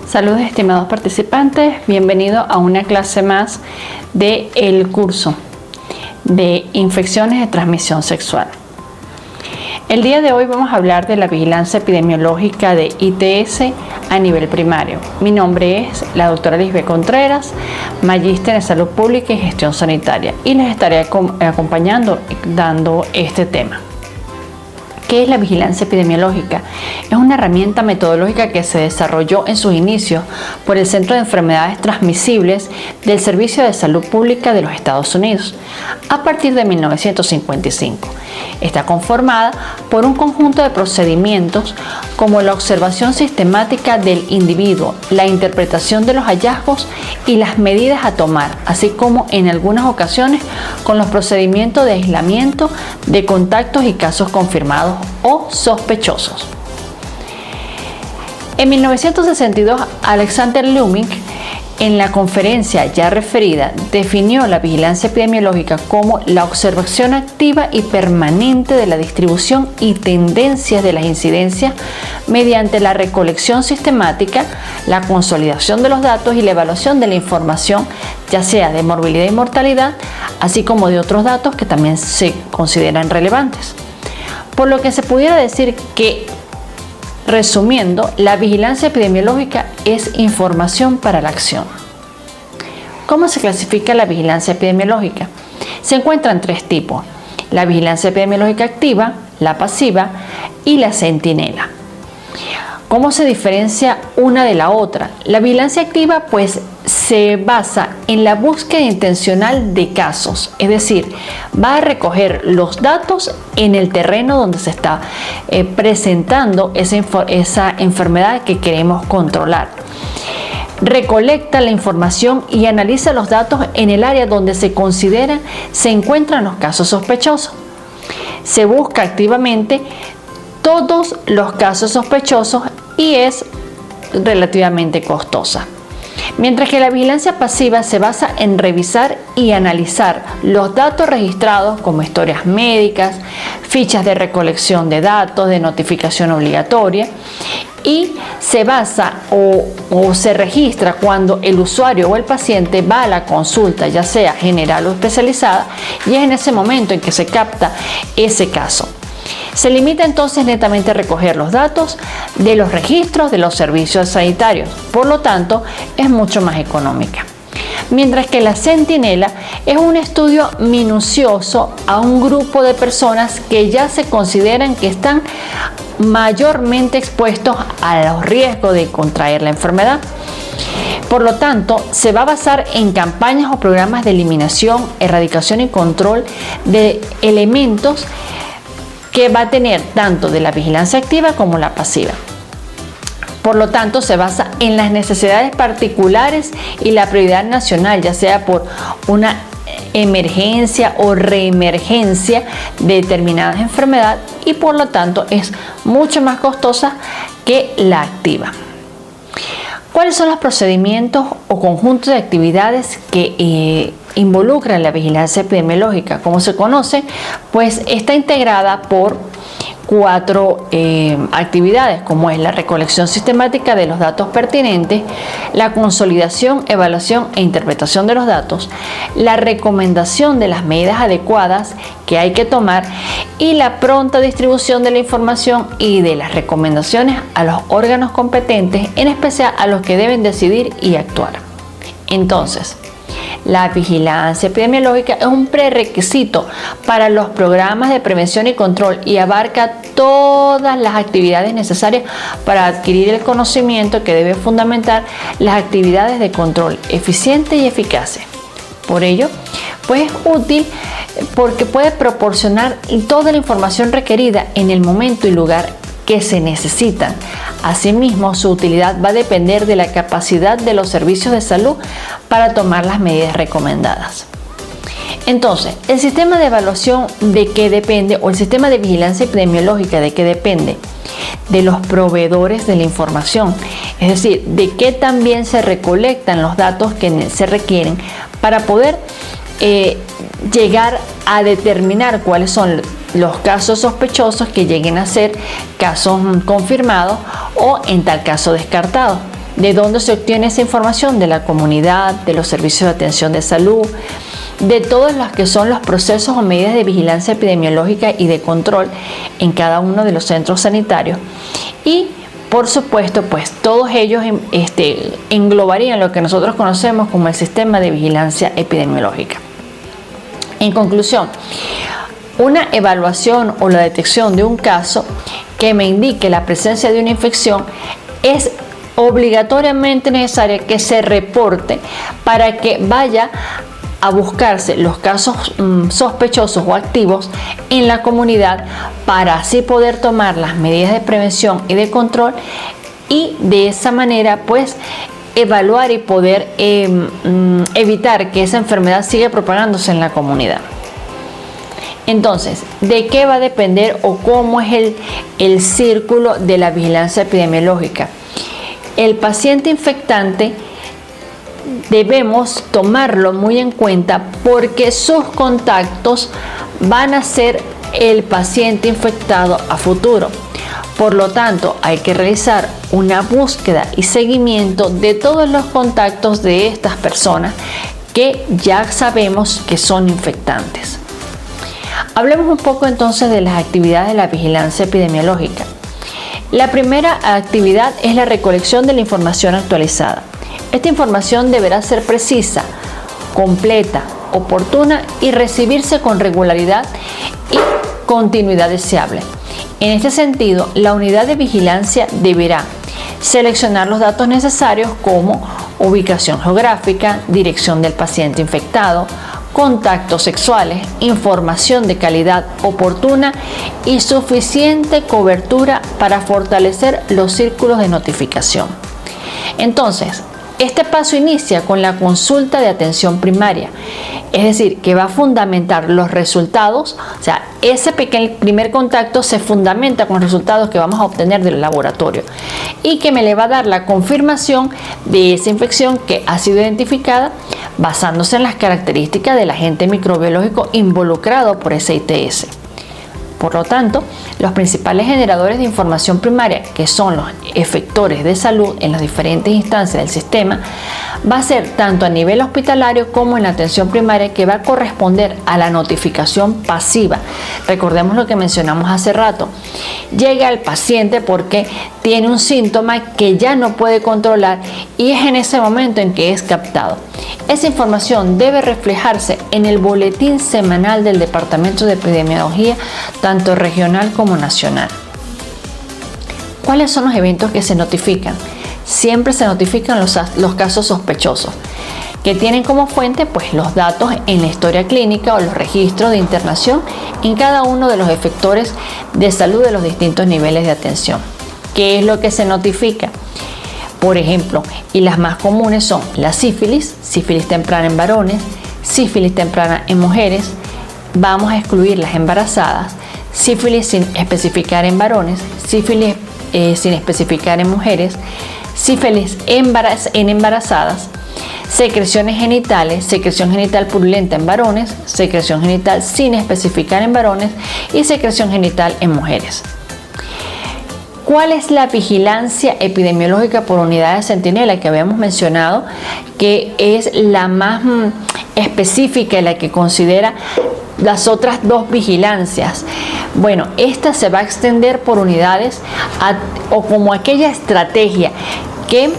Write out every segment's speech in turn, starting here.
Saludos estimados participantes, bienvenidos a una clase más del curso de infecciones de transmisión sexual. El día de hoy vamos a hablar de la vigilancia epidemiológica de ITS a nivel primario. Mi nombre es la doctora Lisbeth Contreras, magíster en salud pública y gestión sanitaria, y les estaré acompañando dando este tema. ¿Qué es la vigilancia epidemiológica? Es una herramienta metodológica que se desarrolló en sus inicios por el Centro de Enfermedades Transmisibles del Servicio de Salud Pública de los Estados Unidos a partir de 1955. Está conformada por un conjunto de procedimientos como la observación sistemática del individuo, la interpretación de los hallazgos y las medidas a tomar, así como en algunas ocasiones con los procedimientos de aislamiento de contactos y casos confirmados o sospechosos. En 1962, Alexander Lumic, en la conferencia ya referida, definió la vigilancia epidemiológica como la observación activa y permanente de la distribución y tendencias de las incidencias mediante la recolección sistemática, la consolidación de los datos y la evaluación de la información, ya sea de morbilidad y mortalidad, así como de otros datos que también se consideran relevantes. Por lo que se pudiera decir que, resumiendo, la vigilancia epidemiológica es información para la acción. ¿Cómo se clasifica la vigilancia epidemiológica? Se encuentran tres tipos: la vigilancia epidemiológica activa, la pasiva y la centinela. ¿Cómo se diferencia una de la otra? La vigilancia activa se basa en la búsqueda intencional de casos, es decir, va a recoger los datos en el terreno donde se está presentando esa enfermedad que queremos controlar. Recolecta la información y analiza los datos en el área donde se encuentran los casos sospechosos. Se busca activamente todos los casos sospechosos y es relativamente costosa. Mientras que la vigilancia pasiva se basa en revisar y analizar los datos registrados como historias médicas, fichas de recolección de datos, de notificación obligatoria, y se basa o se registra cuando el usuario o el paciente va a la consulta, ya sea general o especializada, y es en ese momento en que se capta ese caso. Se limita entonces netamente a recoger los datos de los registros de los servicios sanitarios, por lo tanto es mucho más económica. Mientras que la centinela es un estudio minucioso a un grupo de personas que ya se consideran que están mayormente expuestos a los riesgos de contraer la enfermedad. Por lo tanto, se va a basar en campañas o programas de eliminación, erradicación y control de elementos que va a tener tanto de la vigilancia activa como la pasiva. Por lo tanto, se basa en las necesidades particulares y la prioridad nacional, ya sea por una emergencia o reemergencia de determinadas enfermedades, y por lo tanto es mucho más costosa que la activa. ¿Cuáles son los procedimientos o conjuntos de actividades que involucran la vigilancia epidemiológica? Como se conoce, está integrada por 4 actividades, como es la recolección sistemática de los datos pertinentes, la consolidación, evaluación e interpretación de los datos, la recomendación de las medidas adecuadas que hay que tomar y la pronta distribución de la información y de las recomendaciones a los órganos competentes, en especial a los que deben decidir y actuar. Entonces, la vigilancia epidemiológica es un prerequisito para los programas de prevención y control y abarca todas las actividades necesarias para adquirir el conocimiento que debe fundamentar las actividades de control eficientes y eficaces. Por ello, es útil porque puede proporcionar toda la información requerida en el momento y lugar que se necesitan. Asimismo, su utilidad va a depender de la capacidad de los servicios de salud para tomar las medidas recomendadas. Entonces, el sistema de evaluación ¿de qué depende? O el sistema de vigilancia epidemiológica ¿de qué depende? De los proveedores de la información, es decir, de qué también se recolectan los datos que se requieren para poder llegar a determinar cuáles son los casos sospechosos que lleguen a ser casos confirmados o en tal caso descartados. ¿De dónde se obtiene esa información? De la comunidad, de los servicios de atención de salud, de todos los que son los procesos o medidas de vigilancia epidemiológica y de control en cada uno de los centros sanitarios. Y por supuesto, pues todos ellos englobarían lo que nosotros conocemos como el sistema de vigilancia epidemiológica. En conclusión, una evaluación o la detección de un caso que me indique la presencia de una infección es obligatoriamente necesaria que se reporte para que vaya a buscarse los casos sospechosos o activos en la comunidad, para así poder tomar las medidas de prevención y de control, y de esa manera pues evaluar y poder evitar que esa enfermedad siga propagándose en la comunidad. Entonces, ¿de qué va a depender o cómo es el círculo de la vigilancia epidemiológica? El paciente infectante debemos tomarlo muy en cuenta porque sus contactos van a ser el paciente infectado a futuro. Por lo tanto, hay que realizar una búsqueda y seguimiento de todos los contactos de estas personas que ya sabemos que son infectantes. Hablemos un poco entonces de las actividades de la vigilancia epidemiológica. La primera actividad es la recolección de la información actualizada. Esta información deberá ser precisa, completa, oportuna y recibirse con regularidad y continuidad deseable. En este sentido, la unidad de vigilancia deberá seleccionar los datos necesarios como ubicación geográfica, dirección del paciente infectado, contactos sexuales, información de calidad oportuna y suficiente cobertura para fortalecer los círculos de notificación. Entonces, este paso inicia con la consulta de atención primaria, es decir, que va a fundamentar los resultados, o sea, ese primer contacto se fundamenta con los resultados que vamos a obtener del laboratorio y que me le va a dar la confirmación de esa infección que ha sido identificada basándose en las características del agente microbiológico involucrado por ese ITS. Por lo tanto, los principales generadores de información primaria, que son los efectores de salud en las diferentes instancias del sistema, va a ser tanto a nivel hospitalario como en la atención primaria, que va a corresponder a la notificación pasiva. Recordemos lo que mencionamos hace rato. Llega el paciente porque tiene un síntoma que ya no puede controlar y es en ese momento en que es captado. Esa información debe reflejarse en el boletín semanal del Departamento de Epidemiología, tanto regional como nacional. ¿Cuáles son los eventos que se notifican? Siempre se notifican los casos sospechosos, que tienen como fuente pues los datos en la historia clínica o los registros de internación en cada uno de los efectores de salud de los distintos niveles de atención. ¿Qué es lo que se notifica? Por ejemplo, y las más comunes son la sífilis temprana en varones, sífilis temprana en mujeres, vamos a excluir las embarazadas, sífilis sin especificar en varones, sífilis sin especificar en mujeres, sífilis en embarazadas, secreciones genitales, secreción genital purulenta en varones, secreción genital sin especificar en varones y secreción genital en mujeres. ¿Cuál es la vigilancia epidemiológica por unidad de centinela que habíamos mencionado, que es la más específica y la que considera las otras dos vigilancias? Bueno, esta se va a extender por unidades o como aquella estrategia que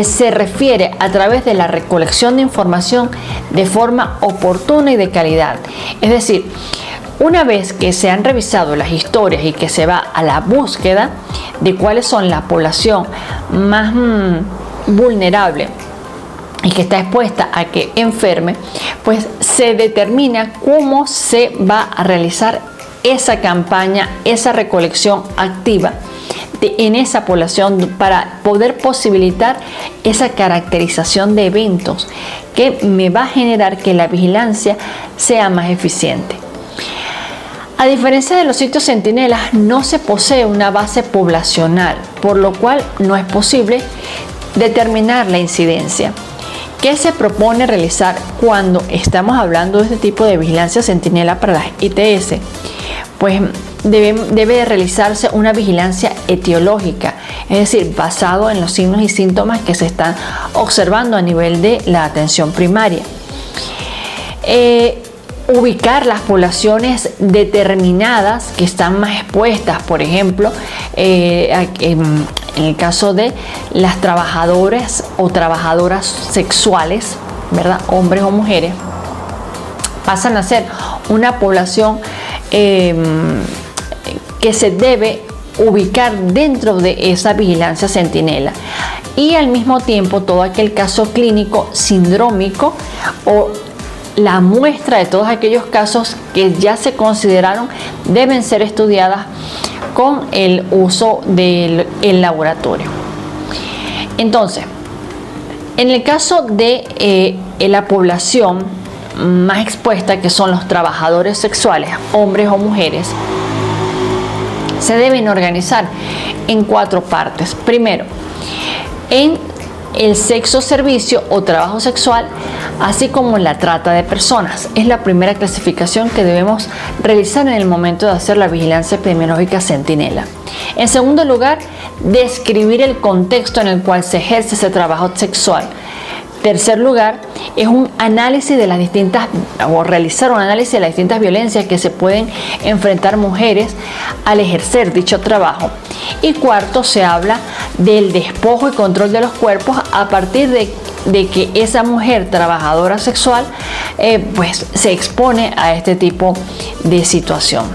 se refiere a través de la recolección de información de forma oportuna y de calidad. Es decir, una vez que se han revisado las historias y que se va a la búsqueda de cuáles son la población más vulnerable y que está expuesta a que enferme, pues se determina cómo se va a realizar esa campaña, esa recolección activa en esa población para poder posibilitar esa caracterización de eventos que me va a generar que la vigilancia sea más eficiente. A diferencia de los sitios centinelas, no se posee una base poblacional, por lo cual no es posible determinar la incidencia. ¿Qué se propone realizar cuando estamos hablando de este tipo de vigilancia centinela para las ITS? Pues debe realizarse una vigilancia etiológica, es decir, basado en los signos y síntomas que se están observando a nivel de la atención primaria. Ubicar las poblaciones determinadas que están más expuestas, por ejemplo, en el caso de las trabajadoras o trabajadoras sexuales, ¿verdad? Hombres o mujeres, pasan a ser una población que se debe ubicar dentro de esa vigilancia centinela, y al mismo tiempo todo aquel caso clínico sindrómico o la muestra de todos aquellos casos que ya se consideraron deben ser estudiadas con el uso del laboratorio. Entonces, en el caso de la población más expuesta, que son los trabajadores sexuales, hombres o mujeres, se deben organizar en 4 partes. Primero, en el sexo servicio o trabajo sexual, así como en la trata de personas. Es la primera clasificación que debemos realizar en el momento de hacer la vigilancia epidemiológica centinela. En segundo lugar, describir el contexto en el cual se ejerce ese trabajo sexual. Tercer lugar, es un análisis de las distintas, o realizar un análisis de las distintas violencias que se pueden enfrentar mujeres al ejercer dicho trabajo. Y cuarto, se habla del despojo y control de los cuerpos a partir de que esa mujer trabajadora sexual pues se expone a este tipo de situación.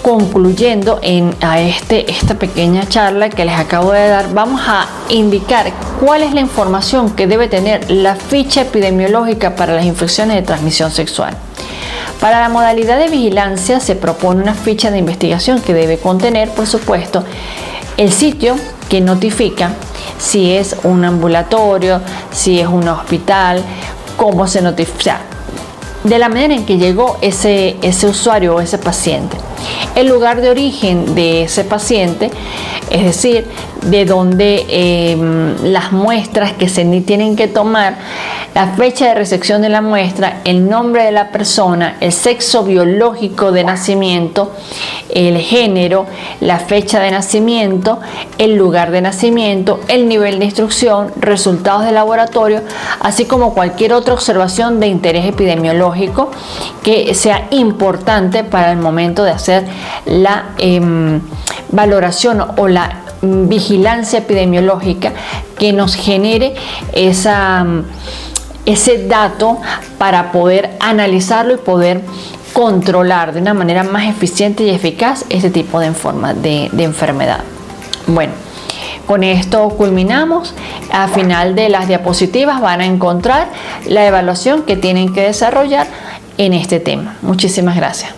Concluyendo esta pequeña charla que les acabo de dar, vamos a indicar cuál es la información que debe tener la ficha epidemiológica para las infecciones de transmisión sexual. Para la modalidad de vigilancia se propone una ficha de investigación que debe contener, por supuesto, el sitio que notifica, si es un ambulatorio, si es un hospital, cómo se notifica, de la manera en que llegó ese usuario o ese paciente, el lugar de origen de ese paciente, es decir, de donde las muestras que se tienen que tomar, la fecha de recepción de la muestra, el nombre de la persona, el sexo biológico de nacimiento, el género, la fecha de nacimiento, el lugar de nacimiento, el nivel de instrucción, resultados de laboratorio, así como cualquier otra observación de interés epidemiológico que sea importante para el momento de hacer la valoración o la vigilancia epidemiológica que nos genere ese dato para poder analizarlo y poder controlar de una manera más eficiente y eficaz este tipo de enfermedad. Bueno, con esto culminamos. Al final de las diapositivas van a encontrar la evaluación que tienen que desarrollar en este tema. Muchísimas gracias.